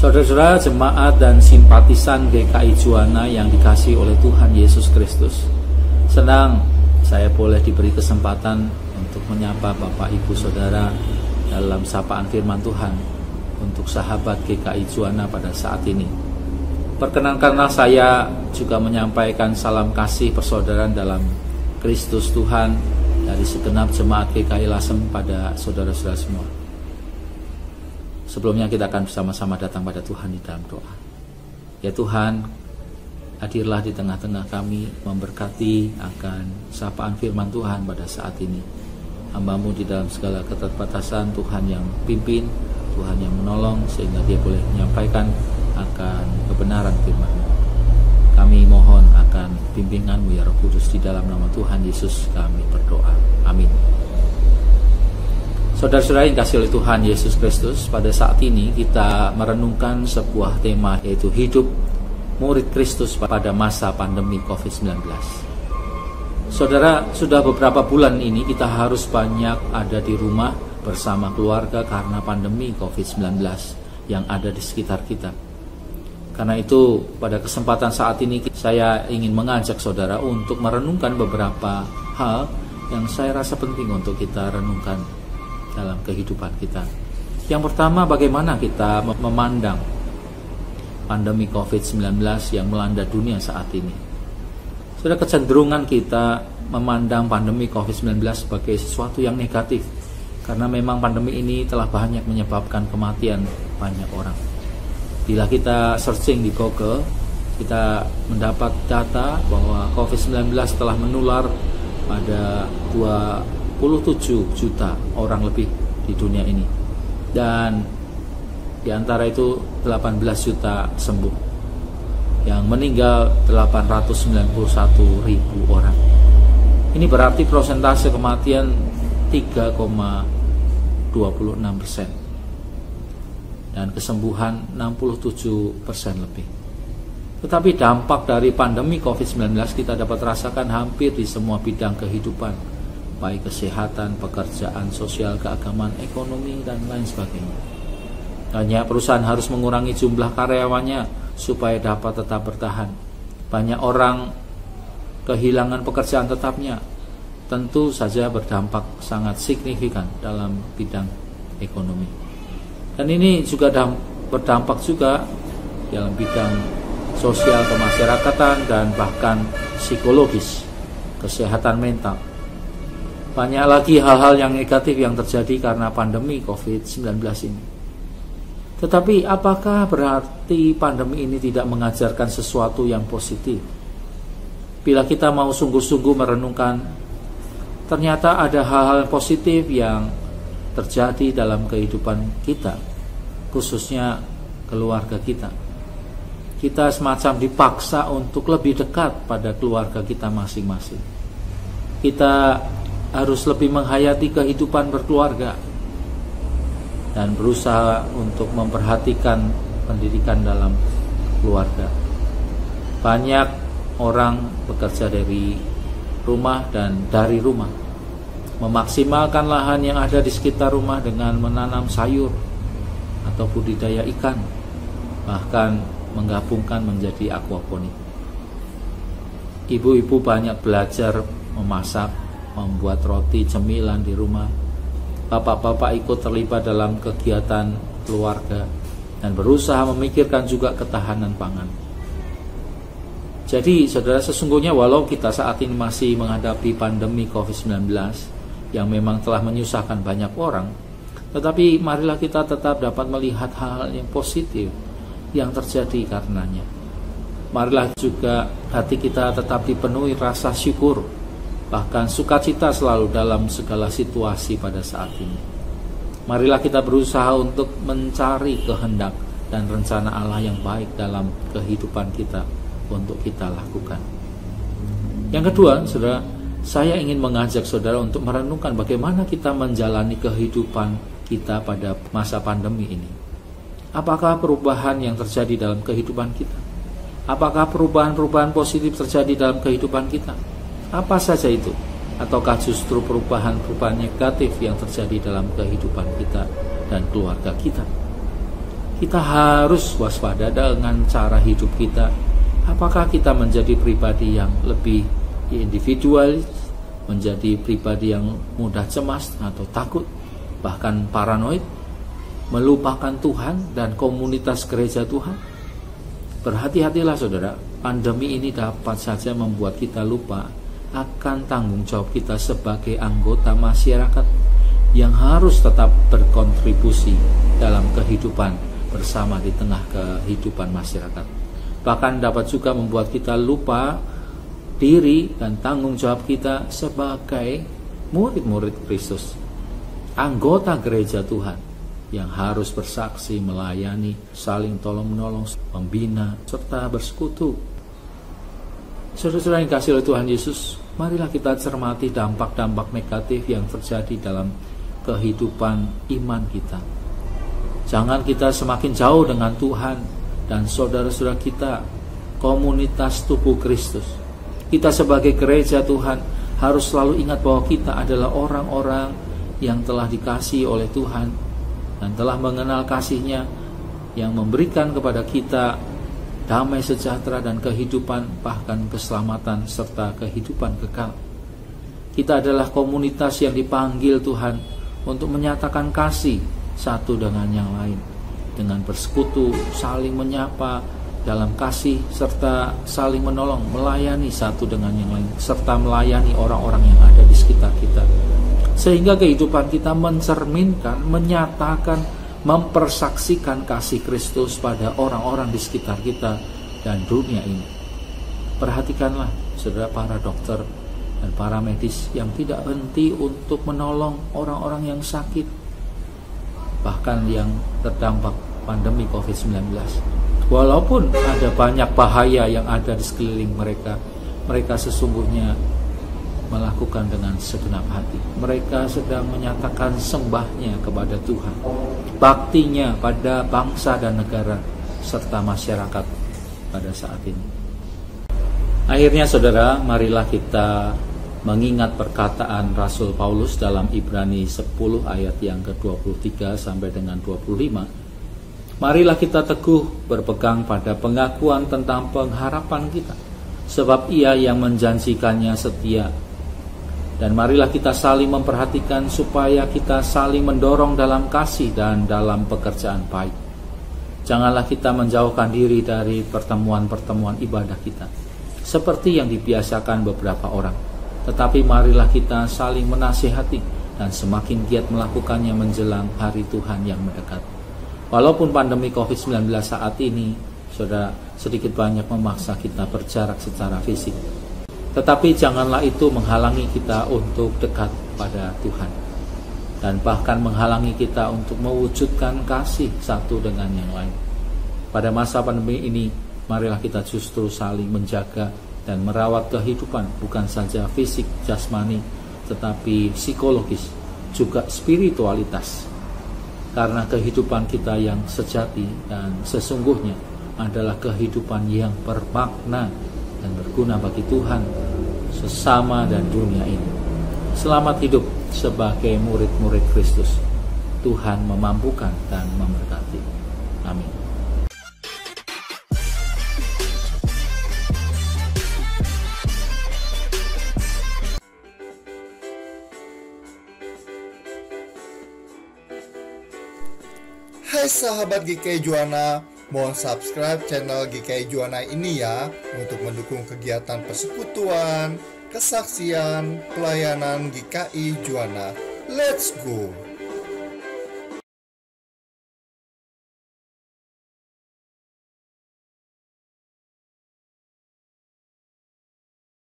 Saudara-saudara jemaat dan simpatisan GKI Juwana yang dikasihi oleh Tuhan Yesus Kristus, senang saya boleh diberi kesempatan untuk menyapa Bapak Ibu Saudara dalam sapaan firman Tuhan untuk sahabat GKI Juwana pada saat ini. Perkenankanlah saya juga menyampaikan salam kasih persaudaraan dalam Kristus Tuhan dari segenap jemaat GKI Lasem pada saudara-saudara semua. Sebelumnya kita akan bersama-sama datang pada Tuhan di dalam doa. Ya Tuhan, hadirlah di tengah-tengah kami, memberkati akan sapaan firman Tuhan pada saat ini. Hamba-Mu di dalam segala keterbatasan, Tuhan yang pimpin, Tuhan yang menolong, sehingga dia boleh menyampaikan akan kebenaran firman-Mu. Kami mohon akan bimbingan-Mu ya Roh Kudus, di dalam nama Tuhan Yesus kami berdoa. Amin. Saudara-saudara yang dikasihi oleh Tuhan Yesus Kristus, pada saat ini kita merenungkan sebuah tema, yaitu hidup murid Kristus pada masa pandemi COVID-19. Saudara, sudah beberapa bulan ini kita harus banyak ada di rumah bersama keluarga karena pandemi COVID-19 yang ada di sekitar kita. Karena itu pada kesempatan saat ini saya ingin mengajak saudara untuk merenungkan beberapa hal yang saya rasa penting untuk kita renungkan dalam kehidupan kita. Yang pertama, bagaimana kita memandang pandemi COVID-19 yang melanda dunia saat ini. Sudah kecenderungan kita memandang pandemi COVID-19 sebagai sesuatu yang negatif, karena memang pandemi ini telah banyak menyebabkan kematian banyak orang. Bila kita searching di Google, kita mendapat data bahwa COVID-19 telah menular pada 27 juta orang lebih di dunia ini, dan di antara itu 18 juta sembuh, yang meninggal 891 ribu orang. Ini berarti persentase kematian 3,26%, dan kesembuhan 67% lebih. Tetapi dampak dari pandemi COVID-19 kita dapat rasakan hampir di semua bidang kehidupan, baik kesehatan, pekerjaan, sosial, keagamaan, ekonomi, dan lain sebagainya. Banyak perusahaan harus mengurangi jumlah karyawannya supaya dapat tetap bertahan. Banyak orang kehilangan pekerjaan tetapnya. Tentu saja berdampak sangat signifikan dalam bidang ekonomi. Dan ini juga berdampak juga dalam bidang sosial kemasyarakatan dan bahkan psikologis, kesehatan mental. Banyak lagi hal-hal yang negatif yang terjadi karena pandemi COVID-19 ini. Tetapi apakah berarti pandemi ini tidak mengajarkan sesuatu yang positif? Bila kita mau sungguh-sungguh merenungkan, ternyata ada hal-hal positif yang terjadi dalam kehidupan kita, khususnya keluarga kita. Kita semacam dipaksa untuk lebih dekat pada keluarga kita masing-masing. Kita harus lebih menghayati kehidupan berkeluarga dan berusaha untuk memperhatikan pendidikan dalam keluarga. Banyak orang bekerja dari rumah dan dari rumah, memaksimalkan lahan yang ada di sekitar rumah dengan menanam sayur atau budidaya ikan, bahkan menggabungkan menjadi aquaponik. Ibu-ibu banyak belajar memasak, membuat roti cemilan di rumah. Bapak-bapak ikut terlibat dalam kegiatan keluarga dan berusaha memikirkan juga ketahanan pangan. Jadi saudara, sesungguhnya walau kita saat ini masih menghadapi pandemi COVID-19 yang memang telah menyusahkan banyak orang, tetapi marilah kita tetap dapat melihat hal-hal yang positif yang terjadi karenanya. Marilah juga hati kita tetap dipenuhi rasa syukur, bahkan sukacita selalu dalam segala situasi pada saat ini. Marilah kita berusaha untuk mencari kehendak dan rencana Allah yang baik dalam kehidupan kita untuk kita lakukan. Yang kedua, saudara, saya ingin mengajak saudara untuk merenungkan bagaimana kita menjalani kehidupan kita pada masa pandemi ini. Apakah perubahan yang terjadi dalam kehidupan kita? Apakah perubahan-perubahan positif terjadi dalam kehidupan kita? Apa saja itu? Ataukah justru perubahan-perubahan negatif yang terjadi dalam kehidupan kita dan keluarga kita? Kita harus waspada dengan cara hidup kita. Apakah kita menjadi pribadi yang lebih individual, menjadi pribadi yang mudah cemas atau takut, bahkan paranoid, melupakan Tuhan dan komunitas gereja Tuhan? Berhati-hatilah saudara, pandemi ini dapat saja membuat kita lupa akan tanggung jawab kita sebagai anggota masyarakat yang harus tetap berkontribusi dalam kehidupan bersama di tengah kehidupan masyarakat. Bahkan dapat juga membuat kita lupa diri dan tanggung jawab kita sebagai murid-murid Kristus, anggota gereja Tuhan yang harus bersaksi, melayani, saling tolong-menolong, membina, serta bersekutu. Saudara-saudara yang dikasihi oleh Tuhan Yesus, marilah kita cermati dampak-dampak negatif yang terjadi dalam kehidupan iman kita. Jangan kita semakin jauh dengan Tuhan dan saudara-saudara kita, komunitas tubuh Kristus. Kita sebagai gereja Tuhan harus selalu ingat bahwa kita adalah orang-orang yang telah dikasihi oleh Tuhan dan telah mengenal kasih-Nya yang memberikan kepada kita damai sejahtera dan kehidupan, bahkan keselamatan serta kehidupan kekal. Kita adalah komunitas yang dipanggil Tuhan untuk menyatakan kasih satu dengan yang lain, dengan bersekutu, saling menyapa dalam kasih, serta saling menolong, melayani satu dengan yang lain, serta melayani orang-orang yang ada di sekitar kita. Sehingga kehidupan kita mencerminkan, menyatakan, mempersaksikan kasih Kristus pada orang-orang di sekitar kita dan dunia ini. Perhatikanlah saudara, para dokter dan para medis yang tidak henti untuk menolong orang-orang yang sakit, bahkan yang terdampak pandemi COVID-19. Walaupun ada banyak bahaya yang ada di sekeliling mereka, mereka sesungguhnya melakukan dengan segenap hati. Mereka sedang menyatakan sembahnya kepada Tuhan, baktinya pada bangsa dan negara serta masyarakat pada saat ini. Akhirnya saudara, marilah kita mengingat perkataan Rasul Paulus dalam Ibrani 10 ayat yang ke-23 sampai dengan 25. Marilah kita teguh berpegang pada pengakuan tentang pengharapan kita, sebab Ia yang menjanjikannya setia. Dan marilah kita saling memperhatikan supaya kita saling mendorong dalam kasih dan dalam pekerjaan baik. Janganlah kita menjauhkan diri dari pertemuan-pertemuan ibadah kita, seperti yang dibiasakan beberapa orang. Tetapi marilah kita saling menasihati dan semakin giat melakukannya menjelang hari Tuhan yang mendekat. Walaupun pandemi COVID-19 saat ini, saudara, sedikit banyak memaksa kita berjarak secara fisik, tetapi janganlah itu menghalangi kita untuk dekat pada Tuhan, dan bahkan menghalangi kita untuk mewujudkan kasih satu dengan yang lain. Pada masa pandemi ini, marilah kita justru saling menjaga dan merawat kehidupan, bukan saja fisik, jasmani, tetapi psikologis, juga spiritualitas. Karena kehidupan kita yang sejati dan sesungguhnya adalah kehidupan yang bermakna dan berguna bagi Tuhan, sesama dan dunia ini. Selamat hidup sebagai murid-murid Kristus. Tuhan memampukan dan memberkati. Amin. Hai sahabat GKI Juwana, mohon subscribe channel GKI Juwana ini ya, untuk mendukung kegiatan persekutuan, kesaksian, pelayanan GKI Juwana. Let's go!